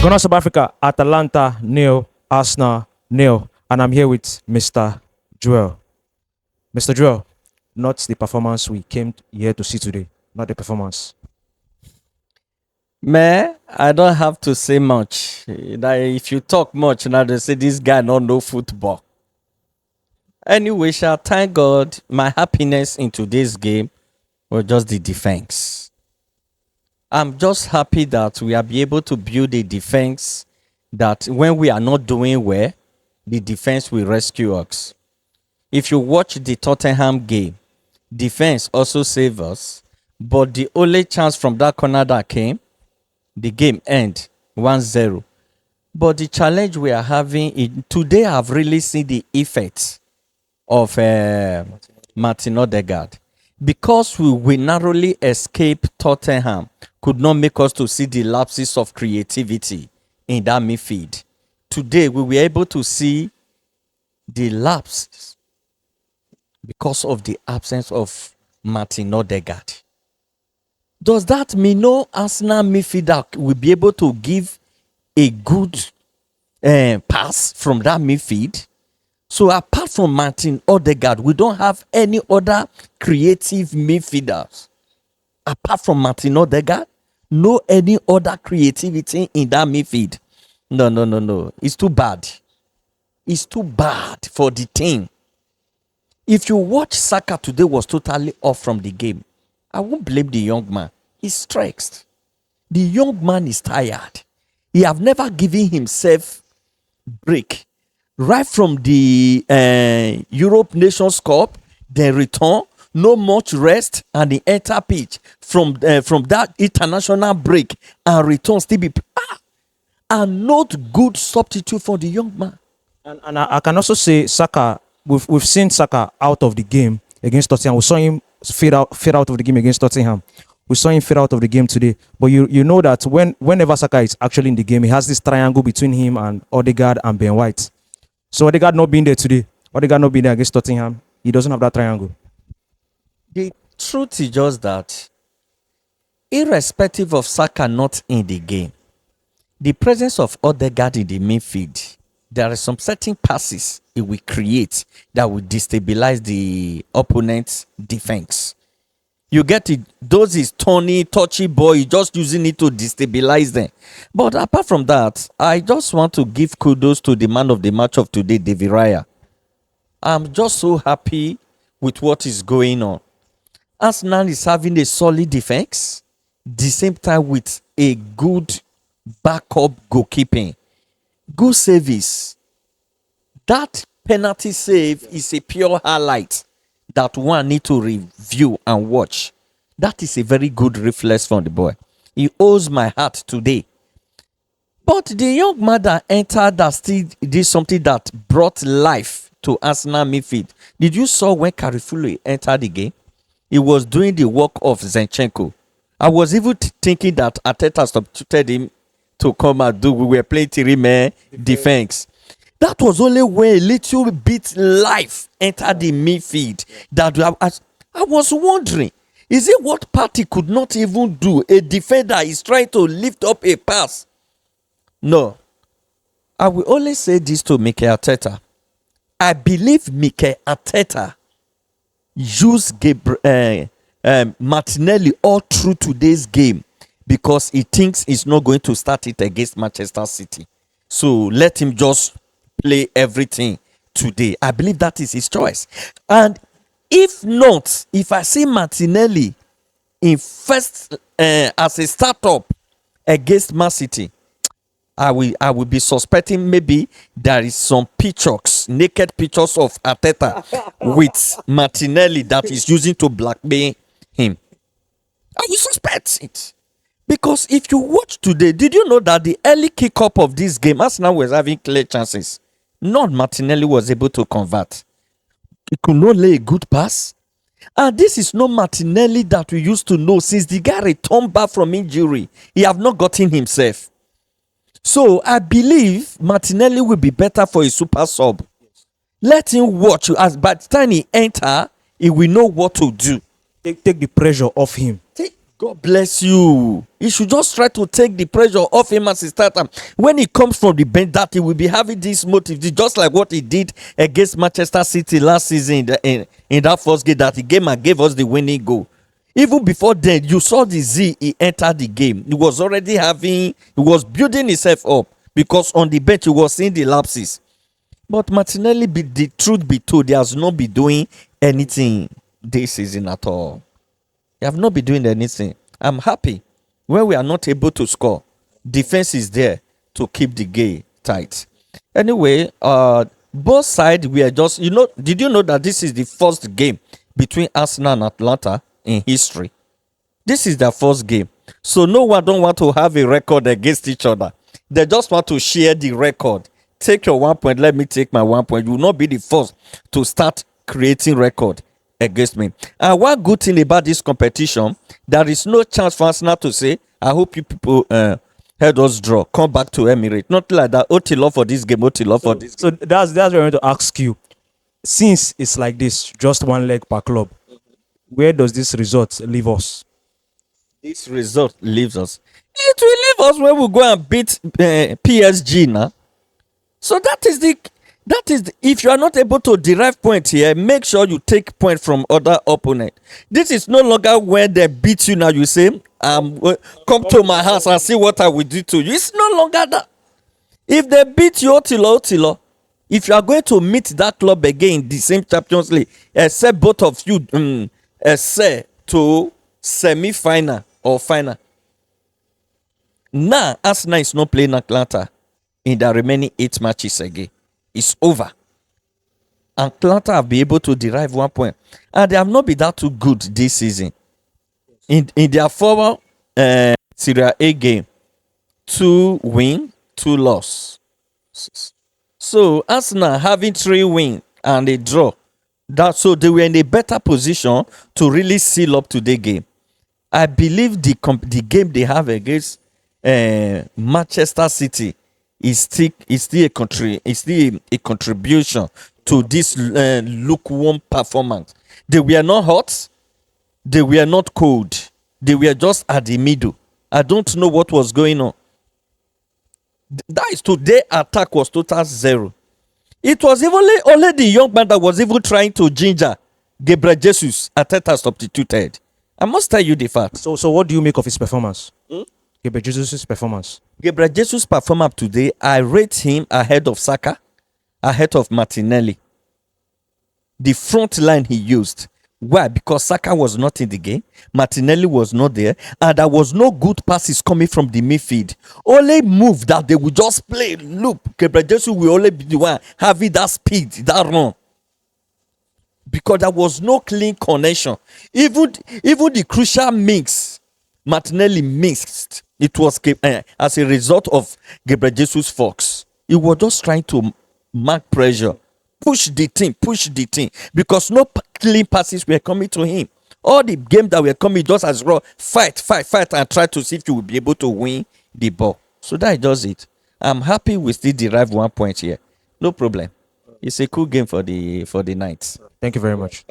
Ghana, South Africa, Atalanta nil, Arsenal nil, and I'm here with Mr. Joel. Mr. Joel, not the performance we came here to see today, not the performance. Man, I don't have to say much. If you talk much now, they say this guy not know football. Anyway, shall thank God. My happiness in today's game was just the defense. I'm just happy that we are be able to build a defense that when we are not doing well, the defense will rescue us. If you watch the Tottenham game, defense also saved us, but the only chance from that corner that came, the game end 1-0. But the challenge we are having today, I've really seen the effects of Martin Odegaard. Because we narrowly escaped Tottenham, could not make us to see the lapses of creativity in that midfield. Today, we were able to see the lapses because of the absence of Martin Odegaard. Does that mean no Arsenal midfielder will be able to give a good pass from that midfield? So apart from Martin Odegaard, we don't have any other creative midfielders. Apart from Martin Odegaard, no any other creativity in that midfield. No. It's too bad. It's too bad for the team. If you watch Saka today was totally off from the game, I won't blame the young man. He's stressed. The young man is tired. He have never given himself break. Right from the Europe Nations Cup, then return, no much rest, and the enter pitch from that international break and return still be and not good substitute for the young man. And I can also say Saka, we've seen Saka out of the game against Tottenham. We saw him fade out of the game against Tottenham. We saw him fade out of the game today. But you know that whenever Saka is actually in the game, he has this triangle between him and Odegaard and Ben White. So Odegaard not being there today, Odegaard not being there against Tottenham, he doesn't have that triangle. The truth is just that, irrespective of Saka not in the game, the presence of Odegaard in the midfield, there are some certain passes it will create that will destabilize the opponent's defense. You get it, those is touchy boy, just using it to destabilize them. But apart from that, I just want to give kudos to the man of the match of today, David Raya. I'm just so happy with what is going on. Arsenal is having a solid defense, the same time with a good backup goalkeeping. Good service. That penalty save is a pure highlight that one need to review and watch. That is a very good reflex from the boy. He owes my heart today. But the young man that entered that still did something that brought life to Arsenal midfield. Did you saw when Carifulli entered the game? He was doing the work of Zinchenko. I was even thinking that Arteta substituted him to come and do. We were playing three-man defense. That was only when a little bit life entered the midfield that I was wondering, is it what Party could not even do? A defender is trying to lift up a pass. No. I will only say this to Mikel Arteta. I believe Mikel Arteta used Martinelli all through today's game because he thinks he's not going to start it against Manchester City. So let him just play everything today. I believe that is his choice. And if not, if I see Martinelli in first as a startup against Man City, I will be suspecting maybe there is some pictures, naked pictures of Arteta with Martinelli that is using to blackmail him. I will suspect it. Because if you watch today, did you know that the early kick-up of this game, Arsenal was having clear chances? Not Martinelli was able to convert. He could not lay a good pass. And this is not Martinelli that we used to know since the guy returned back from injury. He have not gotten himself. So I believe Martinelli will be better for a super sub. Let him watch you. As by the time he enter, he will know what to do. Take the pressure off him. God bless you. He should just try to take the pressure off him as a starter. When he comes from the bench, that he will be having this motive, just like what he did against Manchester City last season in that first game, that he came and gave us the winning goal. Even before then, you saw the Z he entered the game. He was building himself up, because on the bench he was seeing the lapses. But Martinelli, the truth be told, he has not been doing anything this season at all. He have not been doing anything. I'm happy when we are not able to score. Defense is there to keep the game tight. Anyway, both sides we are just, did you know that this is the first game between Arsenal and Atlanta in history? This is their first game. So no one don't want to have a record against each other. They just want to share the record. Take your 1 point, let me take my 1 point. You will not be the first to start creating record against me. And one good thing about this competition, there is no chance for Arsenal to say, I hope you people head us draw, come back to Emirates. Not like that. Otilo for this game, Otilo for this game. So that's what I want to ask you. Since it's like this, just one leg per club, where does this result leave us? This result leaves us. It will leave us when we go and beat PSG now. So that is the if you are not able to derive point here, make sure you take point from other opponent. This is no longer when they beat you now you say, come to my house and see what I will do to you. It's no longer that. If they beat you, Otilo, if you are going to meet that club again in the same Champions League, except both of you say to semi-final or final. Now, Arsenal is not playing Atlanta in the remaining 8 matches again. It's over. And Atlanta have been able to derive 1 point. And they have not been that too good this season. In their former Serie A game, 2 win, 2 loss. So Arsenal having 3 win and a draw. So they were in a better position to really seal up to the game. I believe the game they have against Manchester City is still a contribution to this lukewarm performance. They were not hot, they were not cold, they were just at the middle. I don't know what was going on. That is today attack was total zero. It was even only the young man that was even trying to ginger Gabriel Jesus Ateta substituted. I must tell you the fact. So what do you make of his performance? Gabriel Jesus' performance. Gabriel Jesus' performance today, I rate him ahead of Saka, ahead of Martinelli. The front line he used. Why? Because Saka was not in the game, Martinelli was not there, and there was no good passes coming from the midfield. Only move that they would just play loop. Gabriel Jesus will only be the one having that speed, that run. Because there was no clean connection. Even the crucial mix Martinelli mixed. It was as a result of Gabriel Jesus' Fox. He was just trying to mark pressure, push the team, because no clean passes were coming to him. All the games that were coming just as well, fight, and try to see if you will be able to win the ball. So that does it. I'm happy we still derive 1 point here. No problem. It's a cool game for the night. Thank you very much.